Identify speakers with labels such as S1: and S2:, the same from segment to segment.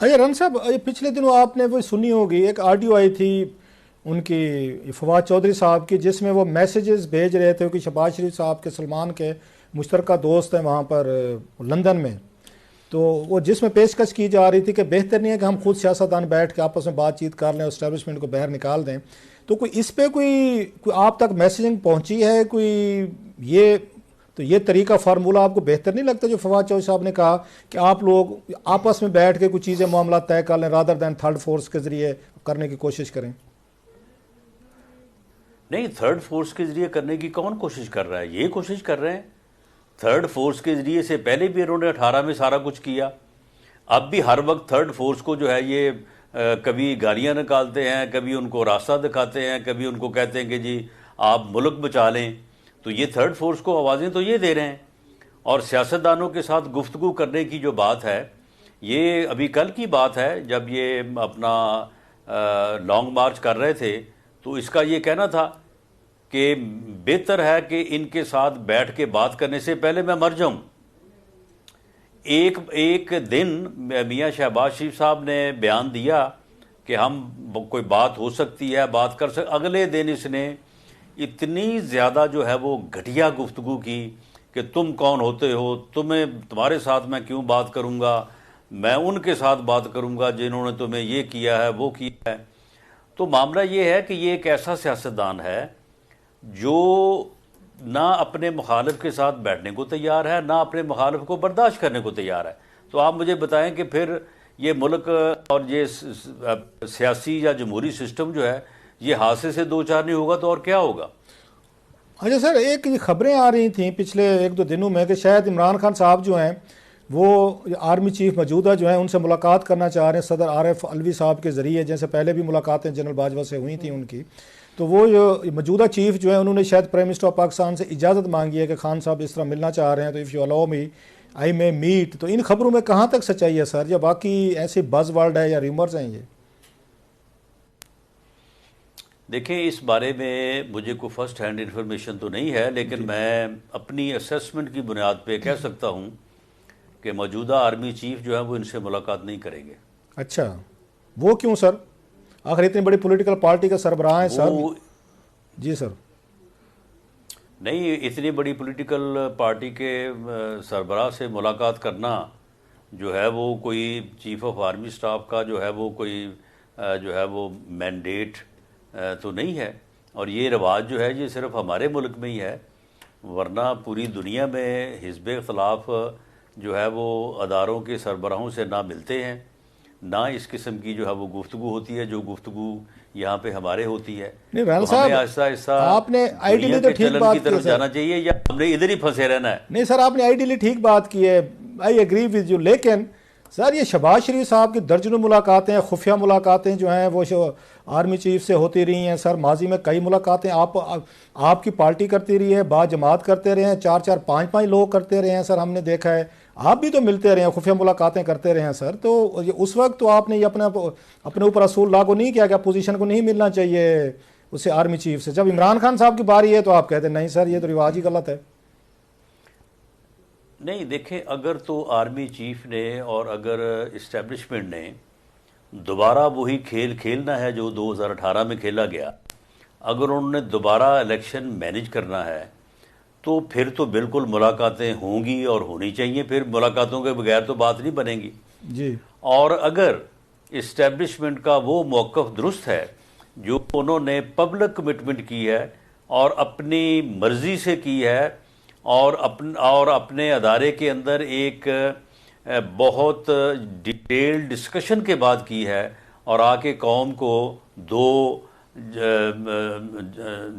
S1: اچھا رن صاحب، یہ پچھلے دنوں آپ نے وہ سنی ہوگی، ایک آڈیو آئی تھی ان کی فواد چودھری صاحب کی، جس میں وہ میسیجز بھیج رہے تھے کہ شہباز شریف صاحب کے سلمان کے مشترکہ دوست ہیں وہاں پر لندن میں، تو وہ جس میں پیشکش کی جا رہی تھی کہ بہتر نہیں ہے کہ ہم خود سیاستدان بیٹھ کے آپس میں بات چیت کر لیں اور اسٹیبلشمنٹ کو باہر نکال دیں، تو کوئی اس پہ کوئی آپ تک میسیجنگ پہنچی ہے کوئی؟ یہ تو یہ طریقہ فارمولہ آپ کو بہتر نہیں لگتا جو فواد چودھری صاحب نے کہا کہ آپ لوگ آپس میں بیٹھ کے کچھ چیزیں معاملات طے کر لیں رادر دین تھرڈ فورس کے ذریعے کرنے کی کوشش کریں؟
S2: نہیں، تھرڈ فورس کے ذریعے کرنے کی کون کوشش کر رہا ہے؟ یہ کوشش کر رہے ہیں تھرڈ فورس کے ذریعے سے پہلے بھی انہوں نے 18 میں سارا کچھ کیا، اب بھی ہر وقت تھرڈ فورس کو جو ہے یہ کبھی گالیاں نکالتے ہیں، کبھی ان کو راستہ دکھاتے ہیں، کبھی ان کو کہتے ہیں کہ جی آپ ملک بچا لیں، تو یہ تھرڈ فورس کو آوازیں تو یہ دے رہے ہیں۔ اور سیاستدانوں کے ساتھ گفتگو کرنے کی جو بات ہے، یہ ابھی کل کی بات ہے جب یہ اپنا لانگ مارچ کر رہے تھے، تو اس کا یہ کہنا تھا کہ بہتر ہے کہ ان کے ساتھ بیٹھ کے بات کرنے سے پہلے میں مر جاؤں۔ ایک دن میاں شہباز شریف صاحب نے بیان دیا کہ ہم کوئی بات ہو سکتی ہے، بات کر سکتے، اگلے دن اس نے اتنی زیادہ جو ہے وہ گھٹیا گفتگو کی کہ تم کون ہوتے ہو، تمہارے ساتھ میں کیوں بات کروں گا، میں ان کے ساتھ بات کروں گا جنہوں نے تمہیں یہ کیا ہے وہ کیا ہے۔ تو معاملہ یہ ہے کہ یہ ایک ایسا سیاستدان ہے جو نہ اپنے مخالف کے ساتھ بیٹھنے کو تیار ہے، نہ اپنے مخالف کو برداشت کرنے کو تیار ہے۔ تو آپ مجھے بتائیں کہ پھر یہ ملک اور یہ سیاسی یا جمہوری سسٹم جو ہے یہ حادثے سے دو چار نہیں ہوگا تو اور کیا ہوگا؟
S1: اچھا سر، ایک یہ خبریں آ رہی تھیں پچھلے ایک دو دنوں میں کہ شاید عمران خان صاحب جو ہیں وہ آرمی چیف موجودہ جو ہیں ان سے ملاقات کرنا چاہ رہے ہیں صدر عارف علوی صاحب کے ذریعے، جیسے پہلے بھی ملاقاتیں جنرل باجوہ سے ہوئی تھیں ان کی، تو وہ جو موجودہ چیف جو ہیں انہوں نے شاید پرائم منسٹر آف پاکستان سے اجازت مانگی ہے کہ خان صاحب اس طرح ملنا چاہ رہے ہیں، تو if you allow me I may meet. تو ان خبروں میں کہاں تک سچائی ہے سر، یا باقی ایسے بز ورڈ ہے یا ریمرز ہیں یہ؟
S2: دیکھیں، اس بارے میں مجھے کوئی فرسٹ ہینڈ انفارمیشن تو نہیں ہے، لیکن میں اپنی اسیسمنٹ کی بنیاد پہ کہہ سکتا ہوں کہ موجودہ آرمی چیف جو ہے وہ ان سے ملاقات نہیں کریں گے۔
S1: اچھا، وہ کیوں سر؟ آخر اتنی بڑی پولیٹیکل پارٹی کا سربراہ ہیں سر۔
S2: وہ
S1: جی سر۔
S2: نہیں، اتنی بڑی پولیٹیکل پارٹی کے سربراہ سے ملاقات کرنا جو ہے وہ کوئی چیف آف آرمی سٹاف کا جو ہے وہ کوئی جو ہے وہ مینڈیٹ تو نہیں ہے، اور یہ رواج جو ہے یہ صرف ہمارے ملک میں ہی ہے، ورنہ پوری دنیا میں حزب اختلاف جو ہے وہ اداروں کے سربراہوں سے نہ ملتے ہیں، نہ اس قسم کی جو ہے وہ گفتگو ہوتی ہے جو گفتگو یہاں پہ ہمارے ہوتی ہے۔
S1: نہیں رائل
S2: تو ہمیں
S1: صاحب،
S2: آہستہ آہستہ
S1: آپ نے آئیڈیلی
S2: دنیا
S1: تو
S2: کے
S1: ٹھیک
S2: چلن
S1: بات
S2: کی
S1: کی ہے
S2: طرف
S1: سر۔
S2: جانا چاہیے، یا ہم نے ادھر ہی پھنسے رہنا ہے؟
S1: نہیں سر، آپ نے آئیڈیلی ٹھیک بات کی ہے، آئی ایگری ود یو، لیکن سر یہ شہباز شریف صاحب کی درجنوں ملاقاتیں، خفیہ ملاقاتیں جو ہیں وہ آرمی چیف سے ہوتی رہی ہیں سر، ماضی میں کئی ملاقاتیں آپ کی پارٹی کرتی رہی ہے، بعض جماعت کرتے رہے ہیں، 4 4 5 5 لوگ کرتے رہے ہیں سر، ہم نے دیکھا ہے، آپ بھی تو ملتے رہے ہیں، خفیہ ملاقاتیں کرتے رہے ہیں سر، تو اس وقت تو آپ نے یہ اپنے اوپر اصول لاگو نہیں کیا کہ اپوزیشن کو نہیں ملنا چاہیے اسے آرمی چیف سے؟ جب عمران خان صاحب کی باری ہے تو آپ کہتے ہیں نہیں سر یہ تو رواج ہی غلط ہے۔
S2: نہیں، دیکھیں، اگر تو آرمی چیف نے اور اگر اسٹیبلشمنٹ نے دوبارہ وہی کھیل کھیلنا ہے جو 2018 میں کھیلا گیا، اگر انہوں نے دوبارہ الیکشن مینیج کرنا ہے تو پھر تو بالکل ملاقاتیں ہوں گی اور ہونی چاہیے، پھر ملاقاتوں کے بغیر تو بات نہیں بنے گی۔
S1: جی۔
S2: اور اگر اسٹیبلشمنٹ کا وہ موقف درست ہے جو انہوں نے پبلک کمٹمنٹ کی ہے اور اپنی مرضی سے کی ہے، اور اپنے ادارے کے اندر ایک بہت ڈیٹیل ڈسکشن کے بعد کی ہے، اور آ کے قوم کو دو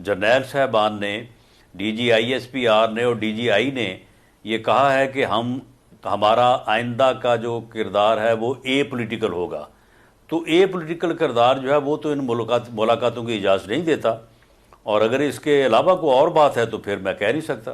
S2: جرنیل صاحبان نے، D G I S P R نے اور ڈی جی آئی نے، یہ کہا ہے کہ ہمارا آئندہ کا جو کردار ہے وہ اے پولیٹیکل ہوگا، تو اے پولیٹیکل کردار جو ہے وہ تو ان ملاقاتوں کی اجازت نہیں دیتا، اور اگر اس کے علاوہ کوئی اور بات ہے تو پھر میں کہہ نہیں سکتا۔